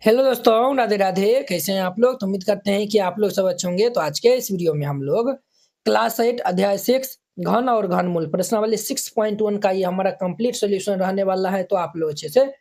Hello दोस्तों, राधे राधे। कैसे हैं आप लोग? तो उम्मीद करते हैं कि आप लोग सब अच्छे होंगे। तो आज के इस वीडियो में हम लोग क्लास 8 अध्याय 6 घन और घनमूल प्रश्नावली 6.1 का ये हमारा कंप्लीट सॉल्यूशन रहने वाला है। तो आप लोग अच्छे से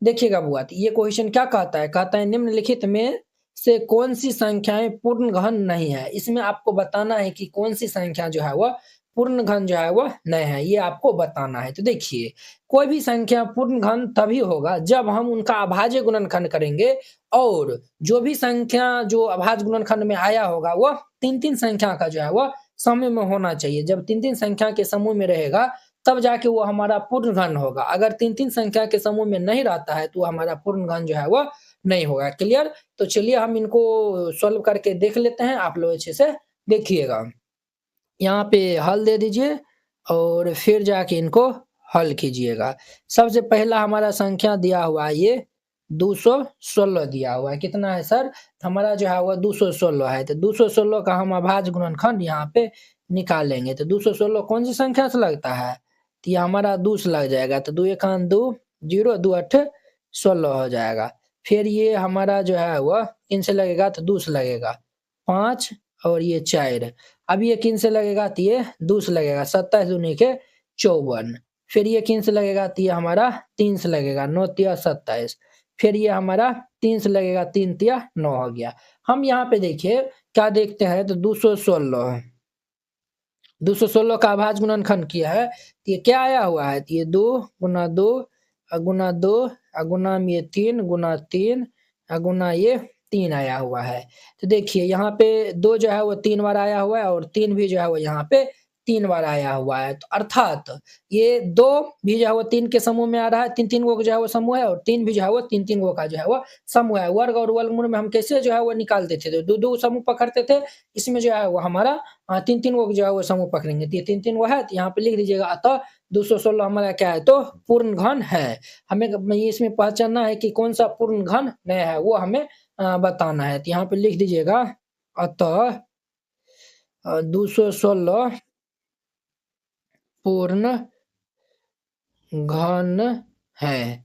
देखिएगा बुआ। तो ये क्वेश्चन क्या कहता है? कहता है निम्नलिखित में से कौन सी संख्याएं पूर्ण घन नहीं है। इसमें आपको बताना है कि कौन सी संख्या जो है वह पूर्ण घन जो है वह नहीं है, ये आपको बताना है। तो देखिए, कोई भी संख्या पूर्ण घन तभी होगा जब हम उनका अभाज्य गुणनखंड करेंगे और जो भी संख्या जो अभाज्य गुणनखंड में आया होगा वह तीन-तीन संख्या का जो है वह समूह में होना चाहिए। जब तीन-तीन संख्या के समूह में रहेगा तब जाके वो हमारा पूर्ण घन होगा। अगर तीन-तीन संख्या के समूह में नहीं रहता है तो हमारा पूर्ण घन जो है वह नहीं होगा। क्लियर? तो चलिए हम इनको सॉल्व करके देख लेते हैं। आप लोग अच्छे से देखिएगा। यहाँ पे हल दे दीजिए और फिर जाके इनको हल कीजिएगा। सबसे पहला हमारा संख्या दिया हुआ है ये 216 दिया हुआ है। कितना है सर? हमारा जो है वह 216 है। तो 216 का हम अभाज्य गुणनखंड यहाँ पे निकालेंगे। तो 216 कौन सी संख्या से लगता है? तो ये हमारा 2 से लग जाएगा। तो 2 एकान 2, 0 2 8 16 हो जाएगा। फिर ये हमारा जो है वह किन से लगेगा? तो 2 से लगेगा। 5 और ये 4। अब ये किन से लगेगा? तो ये 2 से लगेगा। 27 दूनी के 54। फिर ये किन से लगेगा? तो ये हमारा 3 से लगेगा। 9 तिया 27। फिर ये हमारा 3 से लगेगा। 3 तिया 9 हो गया। हम यहाँ पे देखिए क्या देखते हैं? तो 216 216 का अभाज्य गुणनखंड किया है। तो ये क्या आया हुआ है? तो ये 2 गुना 2 गुना 2 गुना में ये 3 गुना 3 गुना ये 3 आया हुआ है। तो देखिए यहाँ पे 2 जो है वो 3 बार आया हुआ है और 3 भी जो है वो यहाँ पे 3 बार आया हुआ है। तो अर्थात ये 2 भी जो है वो 3 के समूह में आ रहा है। 3-3 गो जो है वो समूह है और 3 भी जो है वो 3-3 गो का जो है वो समूह है। वर्ग और वर्गमूल में हम कैसे जो है वो निकालते थे? तो 2-2 समूह पकड़ते थे। इसमें जो है वो हमारा 3-3 गो जो है वो समूह पकड़ेंगे। तो ये 3-3 गो है तो यहाँ पे लिख दीजिएगा। अतः 216 हमारा क्या है? तो पूर्ण घन है। हमें इसमें पहचानना है कि कौन सा पूर्ण घन नहीं है, वो हमें बताना है। तो यहाँ पे लिख दीजिएगा अतः 216 पूर्ण घन है।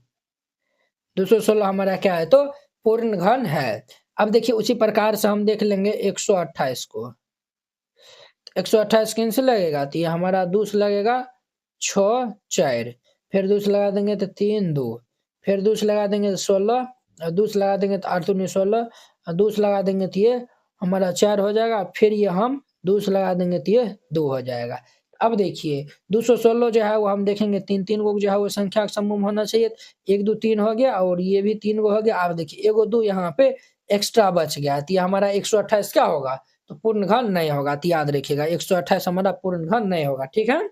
216 हमारा क्या है? तो पूर्ण घन है। अब देखिए उसी प्रकार से हम देख लेंगे 128 को। 128 किन से लगेगा? तो ये हमारा 2 से लगेगा। 6 4 फिर 2 से लगा देंगे तो 3 2 फिर 2 से लगा देंगे तो 16 और 2 से लगा देंगे तो 8 दूनी 16 और 2 से लगा देंगे तो ये हमारा 4 हो जाएगा। फिर ये हम 2 से लगा देंगे तो ये 2 हो जाएगा। अब देखिए 216 जो है वो हम देखेंगे 3-3 गो जो है वो संख्या का समूह होना चाहिए। 1 2 3 हो गया और ये भी 3 गो हो गया। अब देखिए 1 2 यहाँ पे एक्स्ट्रा बच गया। तो ये हमारा 128 क्या होगा? तो पूर्ण घन नहीं होगा। तो याद रखिएगा 128 हमारा पूर्ण घन नहीं होगा। ठीक है?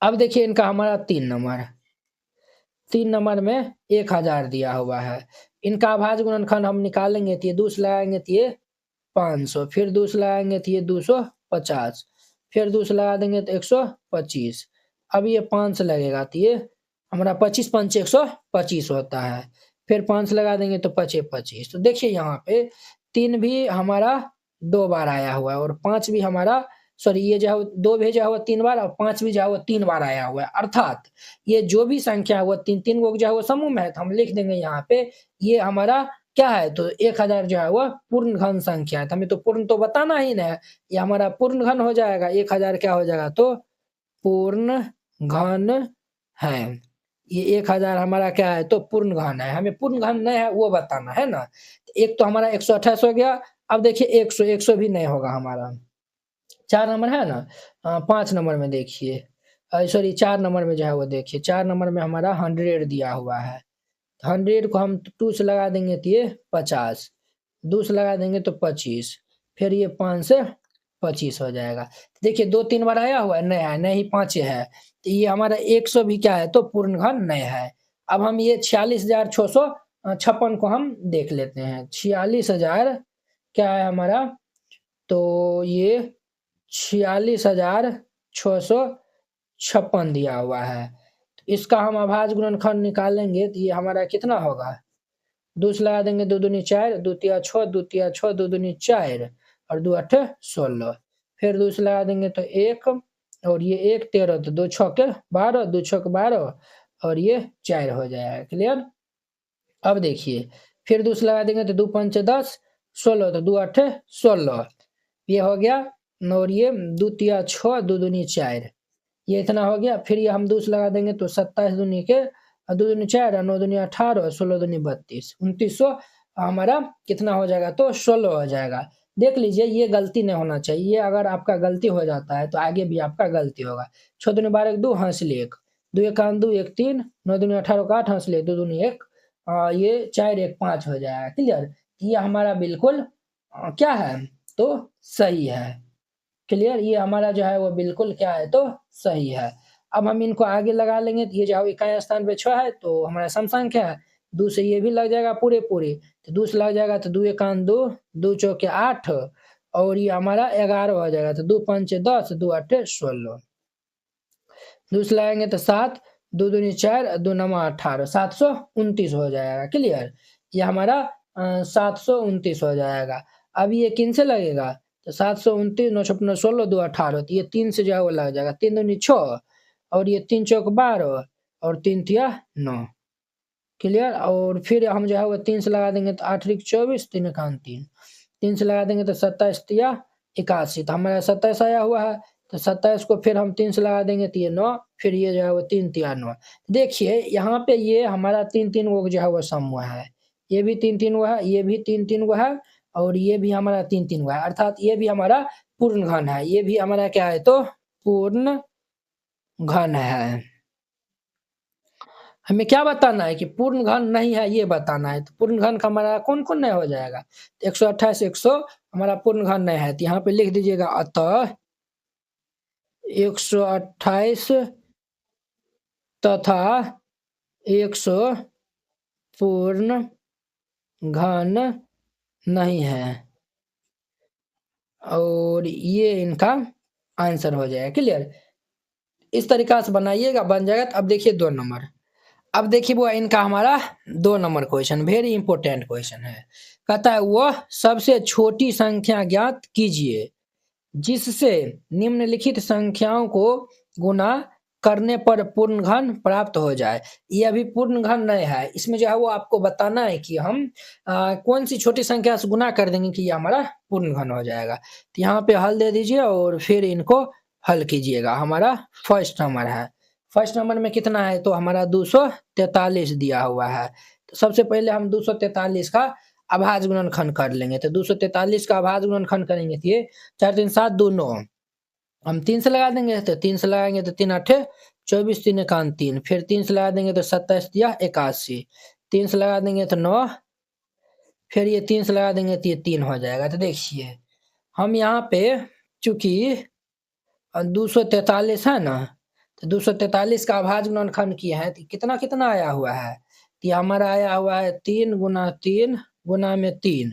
अब देखिए इनका हमारा 3 नंबर में 1000 दिया हुआ है। इनका अभाज्य गुणनखंड हम निकालेंगे तो ये 2 से लगाएँगे तो ये 500 फिर 2 से लगाएँगे तो ये 250 फिर 2 से लगा देंगे तो 125 अब ये 5 से लगेगा तो ये हमारा 25 पंचे 125 होता है। फिर 5 से लगा देंगे तो पचे 25। तो देखिए यहाँ पे 3 भी हमारा 2 बार आया हुआ है और 5 भी हमारा सॉरी ये जो है 2 भेजा हुआ 3 बार और 5 भी जो है वो 3 बार आया हुआ है। अर्थात ये जो भी संख्या है वो 3-3 गो जो है वो समूह में है। तो हम लिख देंगे यहाँ पे ये हमारा क्या है? तो 1000 जो है वह पूर्ण घन संख्या है। तो हमें तो पूर्ण तो बताना ही नहीं है। ये हमारा पूर्ण घन हो जाएगा। 1000 क्या हो जाएगा? तो पूर्ण घन है। ये 1000 हमारा क्या है? तो पूर्ण घन है। हमें पूर्ण घन नहीं है वो बताना है ना। एक तो हमारा 128 हो गया। अब देखिए 100 भी नहीं होगा हमारा। 4 नंबर है ना? 5 नंबर में देखिए सॉरी 4 नंबर में जो है वो देखिए 4 नंबर में हमारा 100 दिया हुआ है। 100 को हम 2 से लगा देंगे तो ये 50 2 से लगा देंगे तो 25 फिर ये 5 से 25 हो जाएगा। देखिए 2-3 बार आया हुआ है? नहीं है, नहीं 5 है। तो ये हमारा 100 भी क्या है? तो पूर्ण घन नहीं है। अब हम ये 46,656 को हम देख लेते हैं। 46,000 क्या है हमारा? तो ये 46,656 दिया हुआ है। इसका हम अभाज्य गुणनखंड निकालेंगे तो ये हमारा कितना होगा? 2 से लगा देंगे 2 दूनी 4 2 तिया 6 2 तिया 6 2 दूनी 4 और 2 8 16 फिर 2 से लगा देंगे तो 1 और ये 1 13 तो 2 छक्के 12 2 छक्के 12 और ये 4 हो जाएगा। क्लियर? अब देखिए फिर दूसरा लगा देंगे तो 2 5 10 16, तो 2 8 16, ये हो गया। और ये 2 3 6, 2 दूनी 4, ये इतना हो गया। फिर ये हम दूसरा लगा देंगे तो 27 दूनी के 2 दूनी 4, 9 दूनी 18, 16 दूनी 32, 2900 हमारा कितना हो जाएगा तो 16 हो जाएगा। देख लीजिए ये गलती नहीं होना चाहिए, अगर आपका गलती हो जाता है तो आगे भी आपका गलती होगा। 6 दूनी 12 2 हंस लिए 1, 2 1 2 1 3, 9 दूनी 18 को 8 हंस लिए 2 दूनी 1, ये 4 1 5 हो जाएगा। क्लियर, ये हमारा बिल्कुल क्या है तो सही है। क्लियर, ये हमारा जो है वो बिल्कुल क्या है तो सही है। अब हम इनको आगे लगा लेंगे तो ये जो है इकाई स्थान पे 6 है तो हमारा सम संख्या है। 2 से ये भी लग जाएगा पूरे तो 2 से लग जाएगा तो 2 1 2, 2 चौके 8, और ये हमारा 11 हो जाएगा तो 2 5 10, 2 8 16, 2 से लगाएंगे तो 7, 2 दूनी 4, 2 9 18, 729 हो जाएगा। क्लियर, ये हमारा 729 हो जाएगा। अब ये किन से लगेगा तो 729 9 छप्पन 16 2 18, तो ये 3 से जो है वो लग जाएगा। 3 दूनी 6, और ये 3 चौक 12, और 3 तिया 9। क्लियर, और फिर हम जो है वो 3 से लगा देंगे तो 8 3 24, 3 1 3, 3 से लगा देंगे तो 27 तिया 81, तो हमारा 27 आया हुआ है। तो 27 को फिर हम 3 से लगा देंगे तो ये 9, फिर ये जो है वो 3 तिया 9। देखिए यहाँ पे ये हमारा 3 3 वो जो है वो सम हुआ है, ये भी 3 3 हुआ है, ये भी 3 3 हुआ है, और ये भी हमारा 3 3 हुआ है, अर्थात ये भी हमारा पूर्ण घन है। ये भी हमारा क्या है तो पूर्ण घन है। हमें क्या बताना है कि पूर्ण घन नहीं है, ये बताना है। तो पूर्ण घन का हमारा कौन कौन नहीं हो जाएगा तो 128 100 हमारा पूर्ण घन नहीं है, तो यहाँ पे लिख दीजिएगा अतः 128 तथा 100 पूर्ण घन नहीं है, और ये इनका आंसर हो जाएगा। क्लियर, इस तरीका से बनाइएगा, बन जाएगा। तो अब देखिए 2 नंबर, अब देखिए वो इनका हमारा 2 number question very important question है। कहता है वह सबसे छोटी संख्या ज्ञात कीजिए जिससे निम्नलिखित संख्याओं को गुना करने पर पूर्ण घन प्राप्त हो जाए। ये अभी पूर्ण घन नहीं है, इसमें जो है वो आपको बताना है कि हम कौन सी छोटी संख्या से गुना कर देंगे कि ये हमारा पूर्ण घन हो जाएगा। तो यहाँ पे हल दे दीजिए और फिर इनको हल कीजिएगा। हमारा फर्स्ट नंबर है, फर्स्ट नंबर में कितना है तो हमारा 243 दिया हुआ है। तो सबसे पहले हम 243 का अभाज्य गुणनखंड कर लेंगे। तो 243 का अभाज्य गुणनखंड करेंगे तो ये 4 3 7 2 9, हम 3 से लगा देंगे तो 3 से लगाएंगे तो 3 8 24, 3 1 3, फिर 3 से लगा देंगे तो 27 दिया 81, 3 से लगा देंगे तो 9, फिर ये 3 से लगा देंगे तो ये 3 हो जाएगा। तो देखिए हम यहाँ पे चूंकि 243 है ना, तो 243 का अभाज्य गुणनखंड किया है तो कितना कितना आया हुआ है तो ये हमारा आया हुआ है 3 गुना 3 गुना में 3,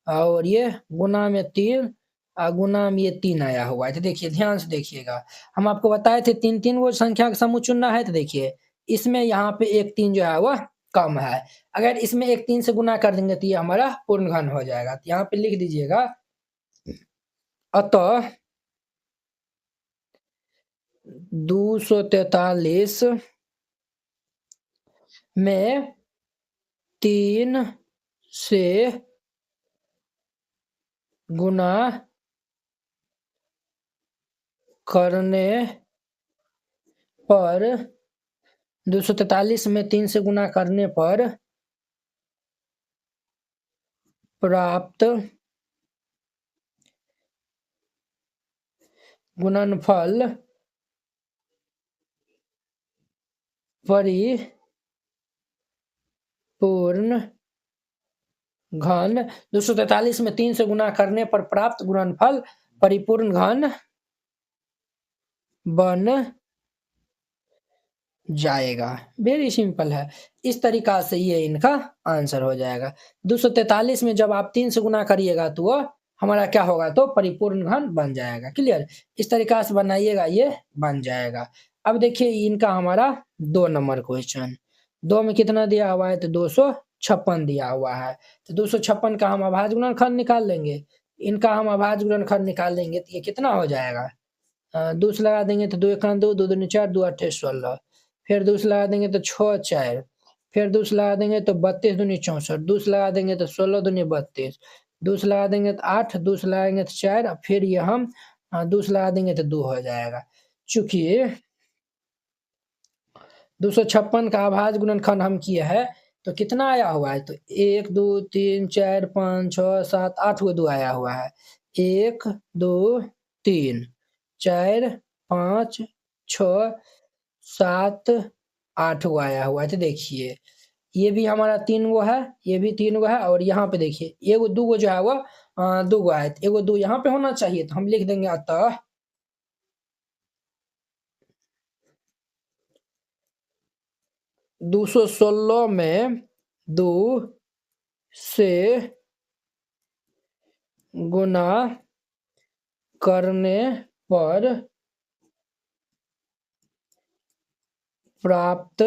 और ये गुना में 3 गुना में ये 3 आया हुआ है। तो देखिए ध्यान से देखिएगा, हम आपको बताए थे 3 3 वो संख्या का समूह चुनना है। तो देखिए इसमें यहाँ पे एक 3 जो है वह कम है, अगर इसमें एक 3 से गुना कर देंगे तो ये हमारा पूर्ण घन हो जाएगा। तो यहाँ पे लिख दीजिएगा अतः 243 में 3 से गुना करने पर 243 में 3 से गुना करने पर प्राप्त गुणनफल परिपूर्ण घन 243 में 3 से गुना करने पर प्राप्त गुणनफल परिपूर्ण घन बन जाएगा। वेरी सिंपल है, इस तरीका से ये इनका आंसर हो जाएगा। 243 में जब आप 3 से गुना करिएगा तो वो हमारा क्या होगा तो परिपूर्ण घन बन जाएगा। क्लियर, इस तरीका से बनाइएगा, ये बन जाएगा। अब देखिए इनका हमारा 2 नंबर क्वेश्चन, 2 में कितना दिया हुआ है तो 256 दिया हुआ है। तो 256 का हम अभाज्य गुणनखंड निकाल लेंगे, इनका हम अभाज्य गुणनखंड निकाल लेंगे तो ये कितना हो जाएगा 2 से लगा देंगे तो 2 1 2, 2 2 4, 2 8 16, फिर 2 से लगा देंगे तो 6 4, फिर दूस लगा देंगे तो 32 दूनी 64, दूस लगा देंगे तो 16 दूनी 32, दूस लगा देंगे तो 8, दूस लगाएंगे तो 4, फिर ये हम दूस लगा देंगे तो 2 हो जाएगा। चूंकि 256 का अभाज्य गुणनखंड हम किए हैं तो कितना आया हुआ है, तो 1 2 3 4 5 6 7 8 गो 2 आया हुआ है। 1 2 3 4 5 6 7 8 गो आया हुआ है। तो देखिए ये भी हमारा 3 गो है, ये भी 3 गो है, और यहाँ पे देखिए एगो 2 गो जो है वो 2 गो है, एगो 2 यहाँ पे होना चाहिए, तो हम लिख देंगे अतः 216 में 2 से गुना करने पर प्राप्त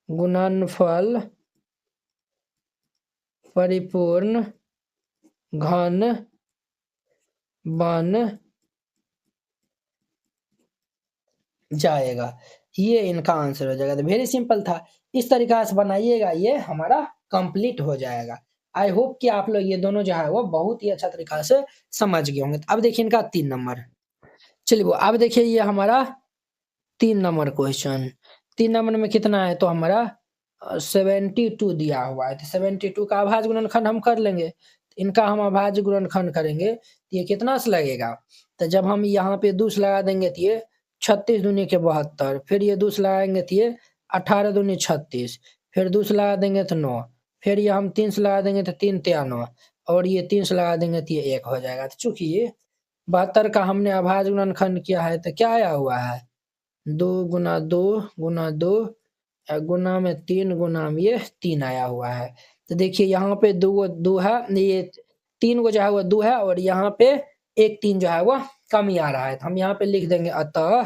गुणनफल परिपूर्ण घन बन जाएगा। ये इनका आंसर हो जाएगा। तो वेरी सिंपल था, इस तरीका से बनाइएगा, ये हमारा कंप्लीट हो जाएगा। आई होप कि आप लोग ये दोनों जो है वो बहुत ही अच्छा तरीका से समझ गए होंगे। अब देखिए इनका 3 नंबर, चलिए वो अब देखिए ये हमारा 3 नंबर क्वेश्चन, 3 नंबर में कितना है, तो हमारा 72 दिया हुआ है। तो 72 का अभाज्य गुणनखंड हम कर लेंगे, इनका हम अभाज्य गुणनखंड करेंगे तो ये कितना से लगेगा, तो जब हम यहाँ पे दूस लगा देंगे तो ये 36 दूनी के 72, फिर ये दूस लगाएंगे तो ये 18 दूनी 36, फिर दूस लगा देंगे तो 9, फिर ये हम 3 से लगा देंगे तो 3 तिया 9, और ये 3 से लगा देंगे तो ये 1 हो जाएगा। तो चूंकि ये 72 का हमने अभाज्य गुणनखंड किया है, तो क्या आया हुआ है, 2 गुना 2 गुना 2 गुना में 3 गुना में ये 3 आया हुआ है। तो देखिए यहाँ पे 2 है, ये 3 गो जो है वो 2 है, और यहाँ पे एक 3 जो है वो कम ही आ रहा है। तो हम यहाँ पे लिख देंगे अतः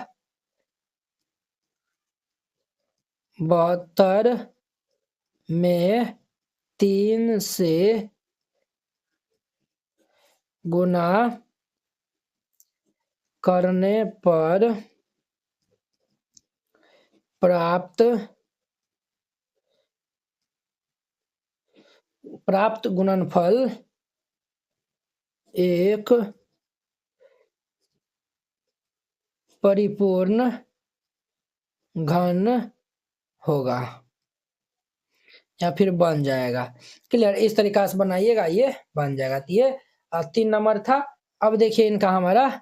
72 में 3 से गुना करने पर प्राप्त गुणनफल एक परिपूर्ण घन होगा या फिर बन जाएगा। क्लियर, इस तरीका से बनाइएगा, ये बन जाएगा। तो ये 3 नंबर था। अब देखिए इनका हमारा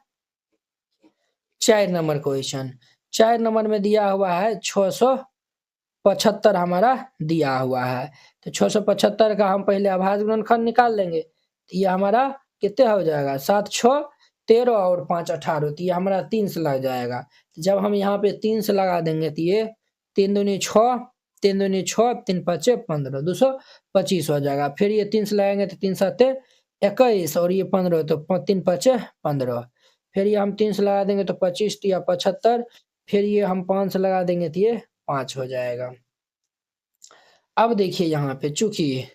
4 नंबर क्वेश्चन, 4 नंबर में दिया हुआ है 675 हमारा दिया हुआ है। तो 675 का हम पहले अभाज्य गुणनखंड निकाल लेंगे, तो ये हमारा कितने हो जाएगा, 7 6 13 और 5 18, तो ये हमारा 3 से लग जाएगा। तो जब हम यहाँ पे 3 से लगा देंगे तो ये 3 दूनी 6, 3 दूनी 6, 3 5 15, 225 हो जाएगा। फिर ये 3 से लगाएंगे तो 3 7 21, और ये 15, तो 3 5 15, फिर ये हम 3 से लगा देंगे तो 25 या 75, फिर ये हम 5 से लगा देंगे तो ये 5 हो जाएगा। अब देखिए यहाँ पे चूंकि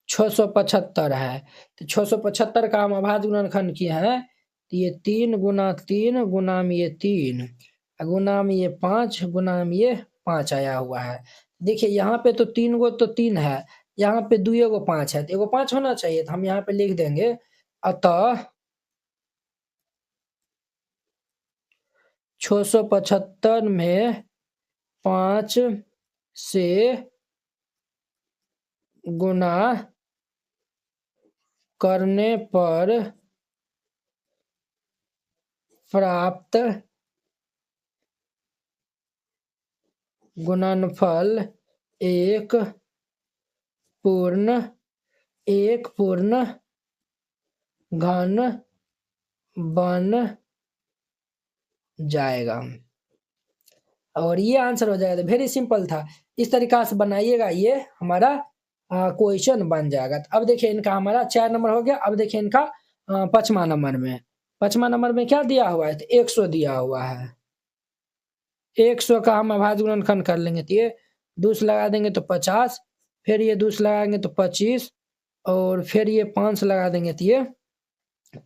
675 है, तो 675 का हम अभाज्य गुणनखंड किए हैं, तो ये 3 गुना 3 गुना में ये 3 गुना में ये 5 गुना में ये 5 आया हुआ है। देखिए यहाँ पे तो 3 गो तो 3 है, यहाँ पे 2 गो 5 है, तो एगो 5 होना चाहिए। तो हम यहाँ पे लिख देंगे अतः 675 में 5 से गुना करने पर प्राप्त गुणनफल एक पूर्ण घन बन जाएगा, और ये आंसर हो जाएगा। तो वेरी सिंपल था, इस तरीका से बनाइएगा, ये हमारा क्वेश्चन बन जाएगा। तो अब देखिए इनका हमारा 4 नंबर हो गया। अब देखिए इनका 5वां नंबर में, 5वां नंबर में क्या दिया हुआ है, तो 100 दिया हुआ है। 100 का हम अभाज्य गुणनखंड कर लेंगे, तो ये दूस लगा देंगे तो 50, फिर ये दूस लगाएंगे तो 25, और फिर ये 5 लगा देंगे तो ये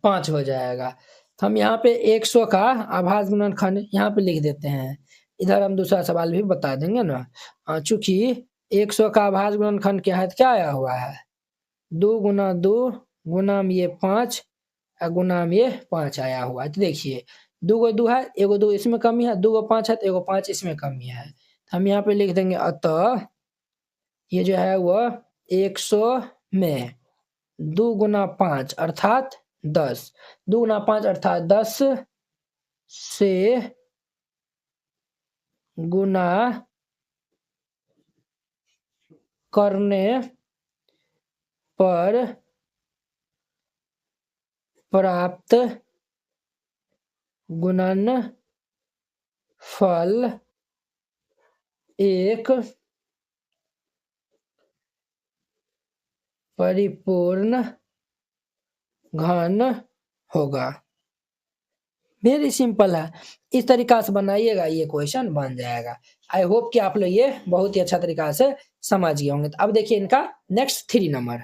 5 हो जाएगा। तो हम यहाँ पे 100 का आभाज्य गुणनखंड यहाँ पे लिख देते हैं। इधर हम दूसरा सवाल भी बता देंगे ना। चूंकि 100 का आभाज्य गुणनखंड क्या है, तो क्या आया हुआ है 2 गुना 2 गुना में ये 5 गुना में ये 5 आया हुआ है। तो देखिए 2 को 2 है, एगो 2 इसमें कमी है, 2 को 5 है तो एगो 5 इसमें कमी है। तो हम यहाँ पे लिख देंगे अतः ये जो है वह 100 में 2 गुना 5 अर्थात 10, 2 गुना 5 अर्थात 10 से गुना करने पर प्राप्त गुणनफल एक परिपूर्ण घन होगा। वेरी सिंपल है, इस तरीका से बनाइएगा, ये क्वेश्चन बन जाएगा। आई होप कि आप लोग ये बहुत ही अच्छा तरीका से समझ गए होंगे। तो अब देखिए इनका नेक्स्ट 3 नंबर।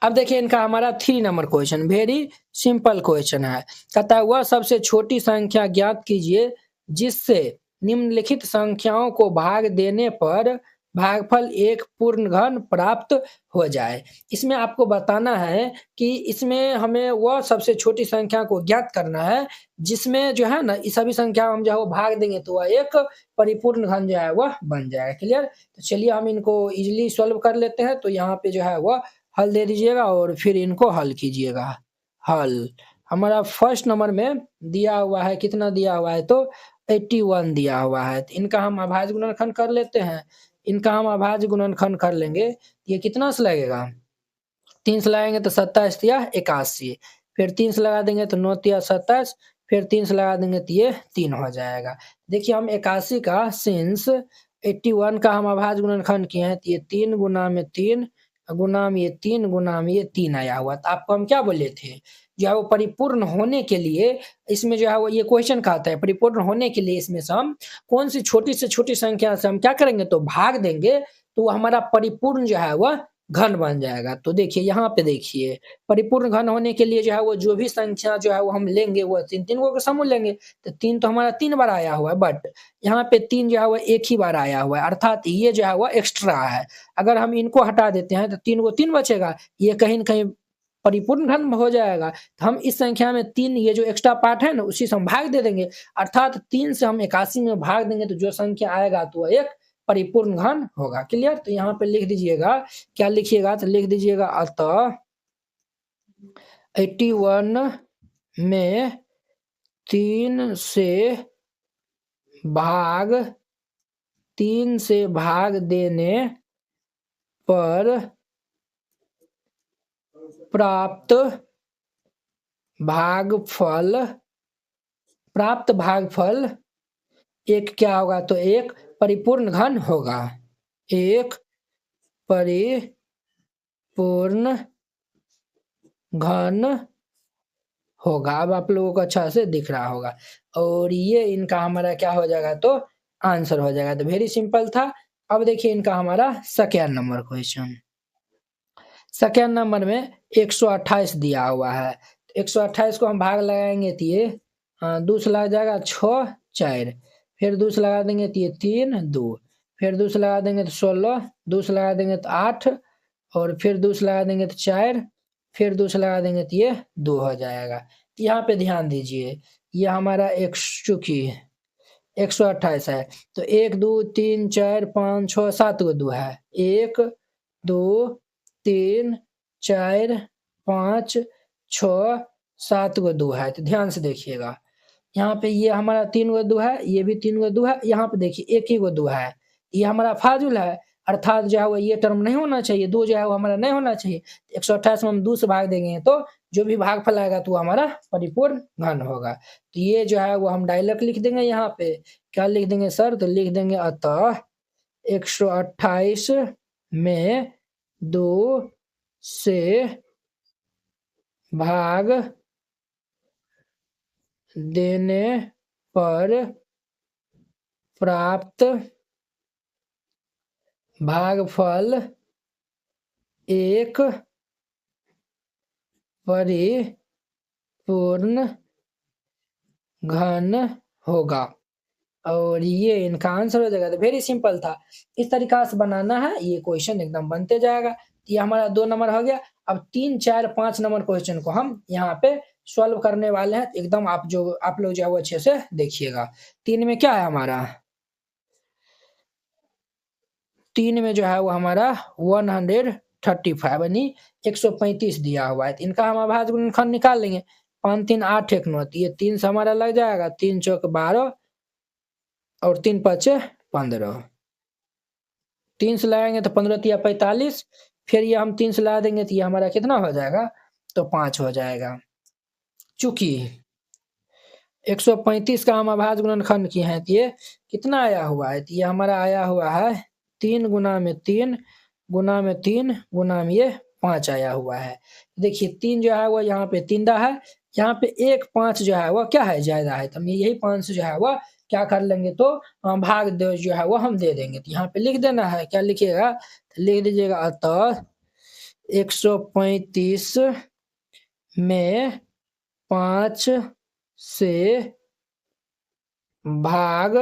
अब देखिए इनका हमारा 3 number question very simple question है। कहता है वह सबसे छोटी संख्या ज्ञात कीजिए जिससे निम्नलिखित संख्याओं को भाग देने पर भागफल एक पूर्ण घन प्राप्त हो जाए। इसमें आपको बताना है कि इसमें हमें वह सबसे छोटी संख्या को ज्ञात करना है जिसमें जो है ना ये सभी संख्या हम जो है वो भाग देंगे तो वह एक परिपूर्ण घन जो है वह बन जाएगा। क्लियर? तो चलिए हम इनको इजिली सॉल्व कर लेते हैं। तो यहाँ पे जो है वह हल दे दीजिएगा और फिर इनको हल कीजिएगा। हल हमारा फर्स्ट नंबर में दिया हुआ है, कितना दिया हुआ है तो 81 दिया हुआ है। तो इनका हम अभाज्य गुणनखंड कर लेते हैं। इनका हम अभाज्य गुणनखंड कर लेंगे, ये कितना से लगेगा 3 से लगाएंगे तो 27 तिया 81, फिर 3 से लगा देंगे तो 9 तिया 27, फिर 3 से लगा देंगे तो ये 3 हो जाएगा। देखिए हम 81 का सिंस 81 का हम अभाज्य गुणनखंड किए हैं तो ये 3 गुना में 3 गुना में ये 3 गुना में ये 3 आया हुआ। तो आपको हम क्या बोले थे, जो है वो परिपूर्ण होने के लिए इसमें जो है वो ये क्वेश्चन कहता है परिपूर्ण होने के लिए इसमें से हम कौन सी छोटी से छोटी संख्या से हम क्या करेंगे तो भाग देंगे तो हमारा परिपूर्ण जो है वह घन बन जाएगा। तो देखिए यहाँ पे देखिए परिपूर्ण घन होने के लिए जो है वो जो भी संख्या जो है वो हम लेंगे वो 3 को समूह लेंगे। तो 3 तो हमारा 3 बार आया हुआ है, बट यहाँ पे 3 जो है वो एक ही बार आया हुआ है, अर्थात ये जो है वो एक्स्ट्रा है। अगर हम इनको हटा देते हैं तो 3 को 3 बचेगा, ये कहीं न कहीं परिपूर्ण घन हो जाएगा। तो हम इस संख्या में 3 ये जो एक्स्ट्रा पार्ट है ना उसी से हम भाग दे देंगे, अर्थात 3 से हम 81 में भाग देंगे तो जो संख्या आएगा तो एक परिपूर्ण घन होगा। क्लियर? तो यहाँ पे लिख दीजिएगा, क्या लिखिएगा तो लिख दीजिएगा अतः 81 में 3 से भाग देने पर प्राप्त भागफल एक क्या होगा तो एक परिपूर्ण घन होगा। एक परिपूर्ण घन होगा। अब आप लोगों को अच्छा से दिख रहा होगा और ये इनका हमारा क्या हो जाएगा तो आंसर हो जाएगा। तो वेरी सिंपल था। अब देखिए इनका हमारा second number question. Second number में 128 दिया हुआ है। 128 को हम भाग लगाएंगे तो ये 2 से लग जाएगा 6 4, फिर 2 से लगा देंगे तो ये 3 2, फिर 2 से लगा देंगे तो 16, 2 से लगा देंगे तो 8 और फिर 2 से लगा देंगे तो 4, फिर 2 से लगा देंगे तो ये 2 हो जाएगा। तो यहाँ पे ध्यान दीजिए ये हमारा एक चूंकि 128 है तो 1 2 3 4 5 6 7 को 2 है, 1 2 3 4 5 6 7 को 2 है। तो ध्यान से देखिएगा यहाँ पे ये हमारा 3 को 2 है, ये भी 3 को 2 है, यहाँ पे देखिए 1 ही को 2 है, ये हमारा फाजुल है, अर्थात जो है वो ये टर्म नहीं होना चाहिए, 2 जो है वो हमारा नहीं होना चाहिए। 128 में हम 2 से भाग देंगे तो जो भी भागफल आएगा तो वो हमारा परिपूर्ण घन होगा। तो ये जो है वो हम डायरेक्ट लिख देंगे यहाँ पे, क्या लिख देंगे सर तो लिख देंगे अतः 128 में 2 से भाग देने पर प्राप्त भागफल एक परिपूर्ण घन होगा। और ये इनका आंसर हो जाएगा। तो वेरी सिंपल था, इस तरीका से बनाना है, ये क्वेश्चन एकदम बनते जाएगा। ये हमारा 2 नंबर हो गया। अब 3, 4, 5 नंबर क्वेश्चन को हम यहाँ पे सॉल्व करने वाले हैं। एकदम आप लोग जो है वो अच्छे से देखिएगा। 3 में क्या है हमारा, 3 में जो है वो हमारा 135 यानी 135 दिया हुआ है। तो इनका हम अभाज्य गुणनखंड निकाल लेंगे। 5 3 8 1 9, ये 3 से हमारा लग जाएगा, 3 चौक 12 और 3 5 15। 3 से लगाएंगे तो 15 तिया 45, फिर ये हम 3 से लगा देंगे तो ये हमारा कितना हो जाएगा, तो 5 हो जाएगा। चूंकि 135 का हम अभाज्य गुणनखंड किए हैं, तो ये कितना आया हुआ है, तो ये हमारा आया हुआ है 3 गुना में 3 गुना में 3 गुना में ये 5 आया हुआ है। देखिए 3 जो है वो यहाँ पे 3 दा है, यहाँ पे 1 5 जो है वो क्या है, ज्यादा है, तो हम यही 5 से जो है वो क्या कर लेंगे, तो भाग दे जो है वो हम दे देंगे। तो यहाँ पे लिख देना है, क्या लिखिएगा, तो लिख दीजिएगा अतः 135 में 5 से भाग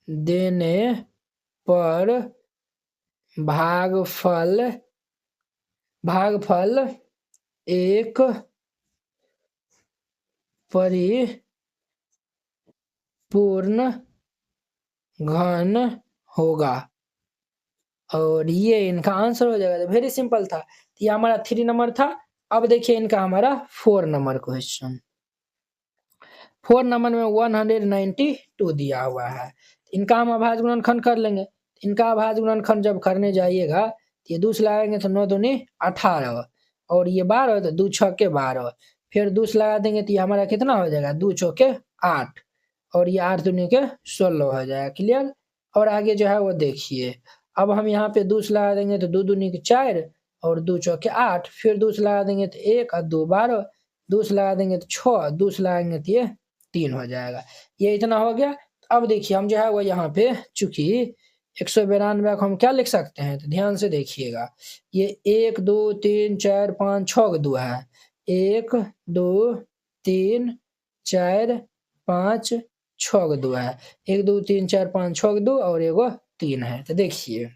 देने पर भागफल एक परिपूर्ण घन होगा। और ये इनका आंसर हो जाएगा। तो वेरी सिंपल था। तो ये हमारा 3 नंबर था। अब देखिए इनका हमारा 4 नंबर क्वेश्चन। 4 नंबर में 192 दिया हुआ है। इनका हम अभाज्य गुणनखंड कर लेंगे। इनका अभाज्य गुणनखंड जब करने जाइएगा, तो ये 2 से लगाएंगे तो 9 दूनी 18 और ये 12 तो 2 छक्के 12, फिर 2 से लगा देंगे तो ये हमारा कितना हो जाएगा, 2 चौके 8 और ये 8 दूनी के 16 हो जाएगा। क्लियर। और आगे जो है वो देखिए, अब हम यहाँ पे 2 से लगा देंगे तो 2 दूनी के 4 और 2 चौके 8, फिर 2 से लगा देंगे तो 1 और 2 12, 2 से लगा देंगे तो 6, 2 से लगाएंगे तो ये 3 हो जाएगा। ये इतना हो गया। अब देखिए हम जो है वो यहाँ पे चूंकि 192 को हम क्या लिख सकते हैं, तो ध्यान से देखिएगा, ये 1 2 3 4 5 6 2 है, 1 2 3 4 5 6 2 है, 1 2 3 4 5 6 2 और एगो 3 है। तो देखिए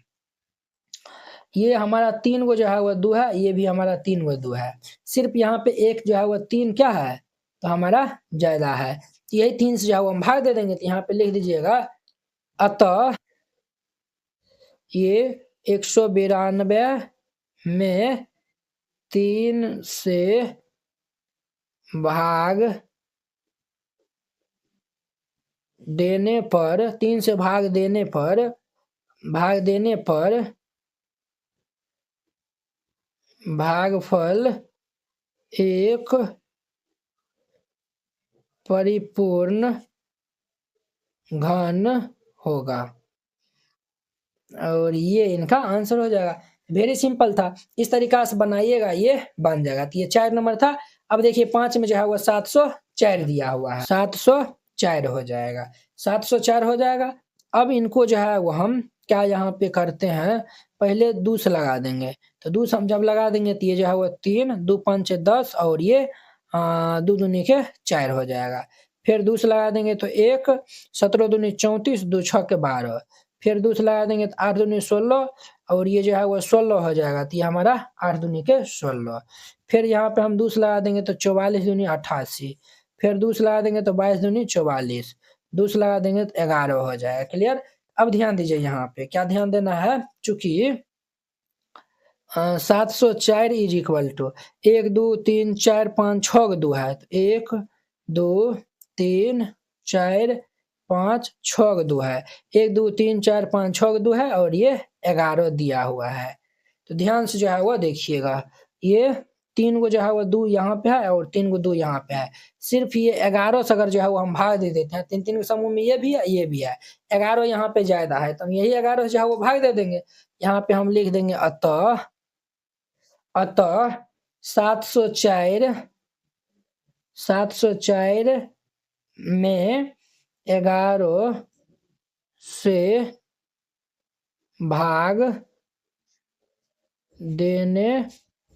ये हमारा 3 गो जो है वो 2 है, ये भी हमारा 3 गो 2 है। सिर्फ यहाँ पे एक जो है वो 3 क्या है, तो हमारा ज्यादा है। यही 3 से जो है वो हम भाग दे देंगे। तो यहाँ पे लिख दीजिएगा अतः ये 192 में 3 से भाग देने पर, 3 से भाग देने पर भागफल एक परिपूर्ण घन होगा। और ये इनका आंसर हो जाएगा। वेरी सिंपल था, इस तरीका से बनाइएगा, ये बन जाएगा। तो ये 4 नंबर था। अब देखिए 5 में जो है वो 704 दिया हुआ है, 704 हो जाएगा, 704 हो जाएगा। अब इनको जो है वो हम क्या यहाँ पे करते हैं, पहले 2 से लगा देंगे। तो 2 से हम जब लगा देंगे तो ये जो है वो 3 2 5 10 और ये 2 दूनी के 4 हो जाएगा। फिर 2 से लगा देंगे तो 1 17 दूनी 34 2 6 के 12, फिर 2 से लगा देंगे तो 8 दूनी 16 और ये जो है वो 16 हो जाएगा। तो ये हमारा 8 दूनी के 16। फिर यहाँ पे हम 2 से लगा देंगे तो 44 दूनी 88, फिर 2 से लगा देंगे तो 22 दूनी 44, 2 से लगा देंगे तो 11 हो जाएगा। क्लियर। अब ध्यान दीजिए, यहाँ पे क्या ध्यान देना है, चूंकि 704 इज इक्वल टू 1 2 3 4 5 6 2 है, तो 1 2 3 4 5 6 2 है, 1 2 3 4 5 6 2 है और ये 11 दिया हुआ है। तो ध्यान से जो है वो देखिएगा, ये 3 गो जो है वो 2 यहाँ पे है और 3 गो 2 यहाँ पे है। सिर्फ ये 11 से अगर जो है वो हम भाग दे देते हैं, 3 3 के समूह में ये भी है ये भी है, 11 यहाँ पे ज्यादा है, तो हम यही 11 जो है वो भाग दे देंगे। यहाँ पे हम लिख देंगे अतः 704 में 11 से भाग देने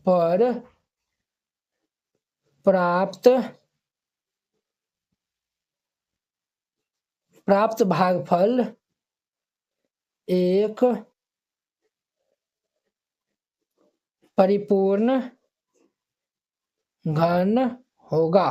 पर प्राप्त प्राप्त भागफल एक परिपूर्ण घन होगा।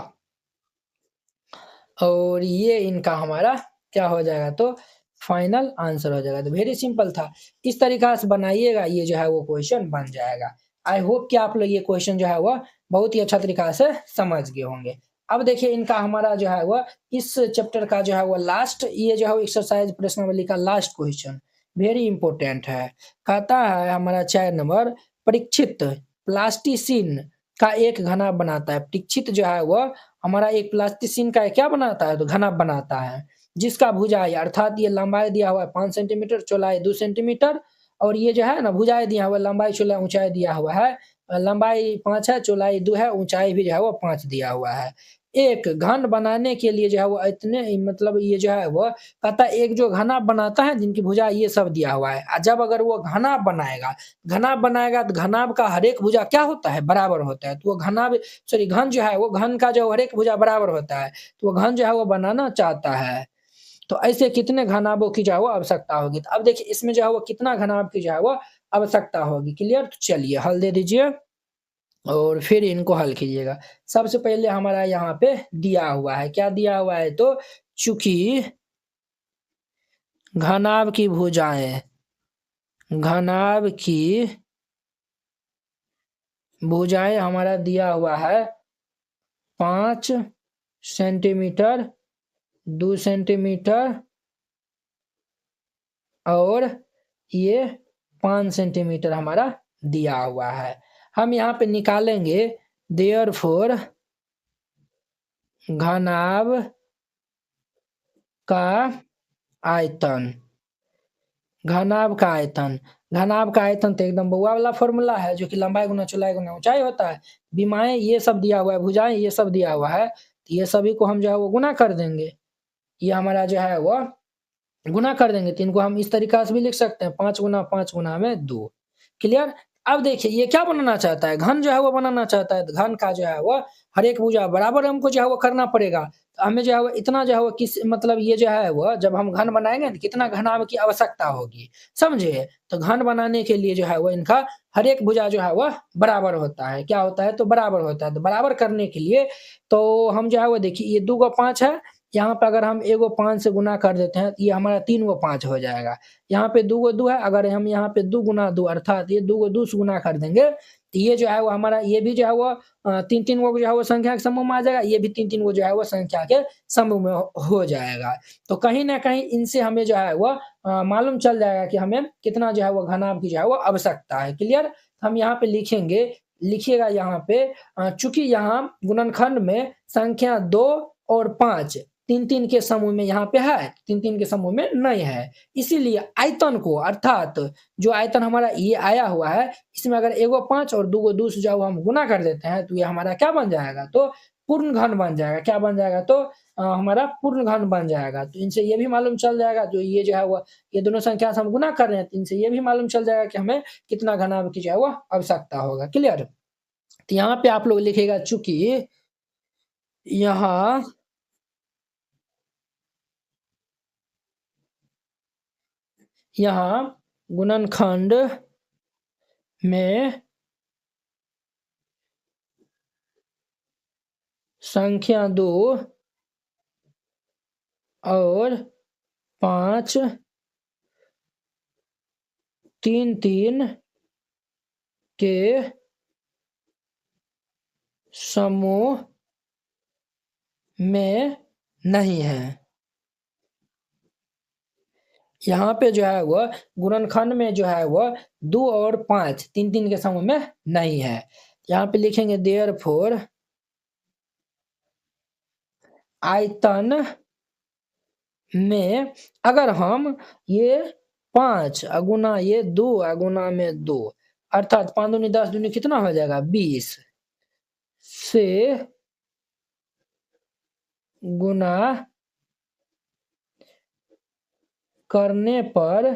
और ये इनका हमारा क्या हो जाएगा, तो फाइनल आंसर हो जाएगा। तो वेरी सिंपल था, इस तरीका से बनाइएगा, ये जो है वो क्वेश्चन बन जाएगा। आई होप कि आप लोग ये क्वेश्चन जो है वो बहुत ही अच्छा तरीका से समझ गए होंगे। अब देखिए इनका हमारा जो है वो इस चैप्टर का जो है वो लास्ट, ये जो है एक्सरसाइज प्रश्नावली का लास्ट क्वेश्चन वेरी इंपॉर्टेंट है। कहता है हमारा 4 नंबर, परीक्षित प्लास्टिसिन का एक घना बनाता है। परीक्षित जो है वो हमारा एक प्लास्टिसिन का क्या बनाता है, तो घना बनाता है, जिसका भुजाई अर्थात ये लंबाई दिया हुआ है 5 सेंटीमीटर, चौड़ाई 2 सेंटीमीटर, और ये जो है ना भुजाई दिया हुआ है, लंबाई चौड़ाई ऊंचाई दिया हुआ है, लंबाई 5 है, चौड़ाई 2 है, ऊंचाई भी जो है वो 5 दिया हुआ है। एक घन बनाने के लिए जो है वो इतने मतलब ये जो है वो कहता है एक जो घना बनाता है जिनकी भुजा ये सब दिया हुआ है, जब अगर वो घना बनाएगा तो घनाभ का हर एक भुजा क्या होता है, बराबर होता है। तो वो घन जो है वो घन का जो हर एक भुजा बराबर होता है, तो वो घन जो है वो बनाना चाहता है। तो ऐसे कितने घनाभों की जो है वो आवश्यकता होगी। तो अब देखिए इसमें जो है वो कितना घनाभ की जो है वो आवश्यकता होगी। क्लियर, तो चलिए हल दे दीजिए और फिर इनको हल कीजिएगा। सबसे पहले हमारा यहाँ पे दिया हुआ है, क्या दिया हुआ है, तो चूंकि घनाभ की भुजाएं हमारा दिया हुआ है 5 सेंटीमीटर, 2 सेंटीमीटर और ये 5 सेंटीमीटर हमारा दिया हुआ है। हम यहाँ पे निकालेंगे देयरफॉर घनाभ का आयतन। घनाभ का आयतन तो एकदम बउआ वाला फॉर्मूला है, जो कि लंबाई गुना चौड़ाई गुना ऊंचाई होता है। विमाएं ये सब दिया हुआ है, भुजाएं ये सब दिया हुआ है, तो ये सभी को हम जो है वो गुना कर देंगे। ये हमारा जो है वो गुना कर देंगे, तो इनको हम इस तरीका से भी लिख सकते हैं, 5 गुना 5 गुना में 2। क्लियर। अब देखिए ये क्या बनाना चाहता है, घन जो है वो बनाना चाहता है। तो घन का जो है वो हर एक भुजा बराबर हमको जो है वो करना पड़ेगा। तो हमें जो है वो इतना जो है वो किस मतलब ये जो है वो जब हम घन बनाएंगे तो कितना घनाभ की आवश्यकता होगी, समझे। तो घन बनाने के लिए जो है वो इनका हर एक भुजा जो है वो बराबर होता है, क्या होता है, तो बराबर होता है। तो बराबर करने के लिए तो हम जो है वो देखिए ये 2 को 5 है, यहाँ पे अगर हम 1 को 5 से गुना कर देते हैं, ये हमारा 3 को 5 हो जाएगा। यहाँ पे 2 को 2 है, अगर हम यहाँ पे 2 गुना 2 अर्थात ये 2 को 2 से गुना कर देंगे, तो ये जो है वो हमारा ये भी जो है वो 3-3 गो जो है वो संख्या के समूह में आ जाएगा, ये भी 3-3 गो जो है वो संख्या के समूह में हो जाएगा। तो कहीं न कहीं इनसे हमें जो है वो मालूम चल जाएगा कि हमें कितना जो है वो घनाभ की जो है वो आवश्यकता है। क्लियर। हम यहाँ पे लिखेंगे, लिखिएगा यहाँ पे चूँकि यहाँ गुणनखंड में संख्या 2 और 5 3-3 के समूह में यहाँ पे है, 3-3 के समूह में नहीं है। इसीलिए आयतन को अर्थात जो आयतन हमारा ये आया हुआ है, इसमें अगर 1 को 5 और 2 को 2 से जो हम गुना कर देते हैं, तो ये हमारा क्या बन जाएगा, तो पूर्ण घन बन जाएगा। क्या बन जाएगा, तो हमारा पूर्ण घन बन जाएगा। तो इनसे ये भी मालूम चल जाएगा, जो ये जो है वो ये दोनों संख्या से हम गुना कर रहे हैं, तो इनसे ये भी मालूम चल जाएगा कि हमें कितना घनाभ की जो है वो आवश्यकता होगा। क्लियर। तो यहाँ पे आप लोग लिखिएगा चूँकि यहाँ गुणनखंड में संख्या 2 और 5 3-3 के समूह में नहीं है। यहाँ पे जो है वो गुणनखंड में जो है वो 2 और 5 3-3 के समूह में नहीं है। यहाँ पे लिखेंगे देयरफॉर आयतन में अगर हम ये 5 गुना ये 2 गुना में 2 अर्थात 5 दूनी 10 दूनी कितना हो जाएगा 20 से गुना करने पर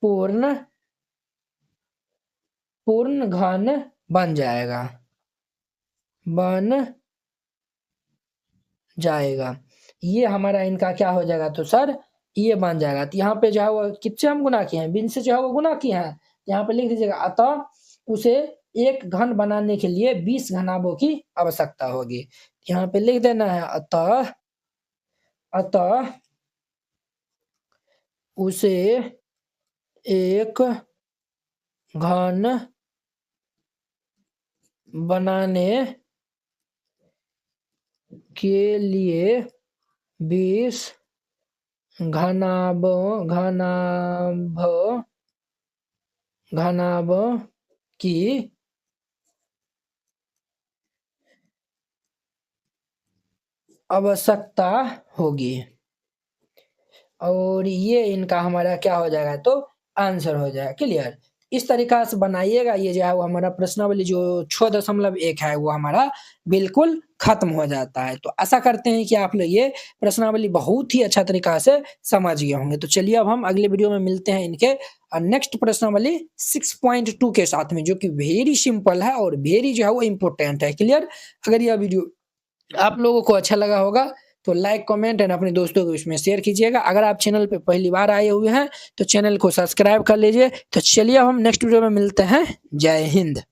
पूर्ण घन बन जाएगा ये हमारा इनका क्या हो जाएगा तो सर ये बन जाएगा। तो यहाँ पे जो है वो किससे हम गुना किए हैं, बिन से जो है वो गुना किए हैं। यहाँ पे लिख दीजिएगा अतः उसे एक घन बनाने के लिए 20 घनाभों की आवश्यकता होगी। यहाँ पे लिख देना है अतः उसे एक घन बनाने के लिए 20 घनाभों की आवश्यकता होगी। और ये इनका हमारा क्या हो जाएगा तो आंसर हो जाएगा। क्लियर। इस तरीका से बनाइएगा, ये जो है वो हमारा प्रश्नावली जो 6.1 है वो हमारा बिल्कुल खत्म हो जाता है। तो आशा करते हैं कि आप लोग ये प्रश्नावली बहुत ही अच्छा तरीका से समझ गए होंगे। तो चलिए अब हम अगले वीडियो में मिलते हैं इनके नेक्स्ट प्रश्नावली 6.2 के साथ में, जो कि वेरी सिंपल है और वेरी जो है वो इम्पोर्टेंट है। क्लियर। अगर यह वीडियो आप लोगों को अच्छा लगा होगा तो लाइक कमेंट एंड अपने दोस्तों को इसमें शेयर कीजिएगा। अगर आप चैनल पे पहली बार आए हुए हैं तो चैनल को सब्सक्राइब कर लीजिए। तो चलिए अब हम नेक्स्ट वीडियो में मिलते हैं। जय हिंद।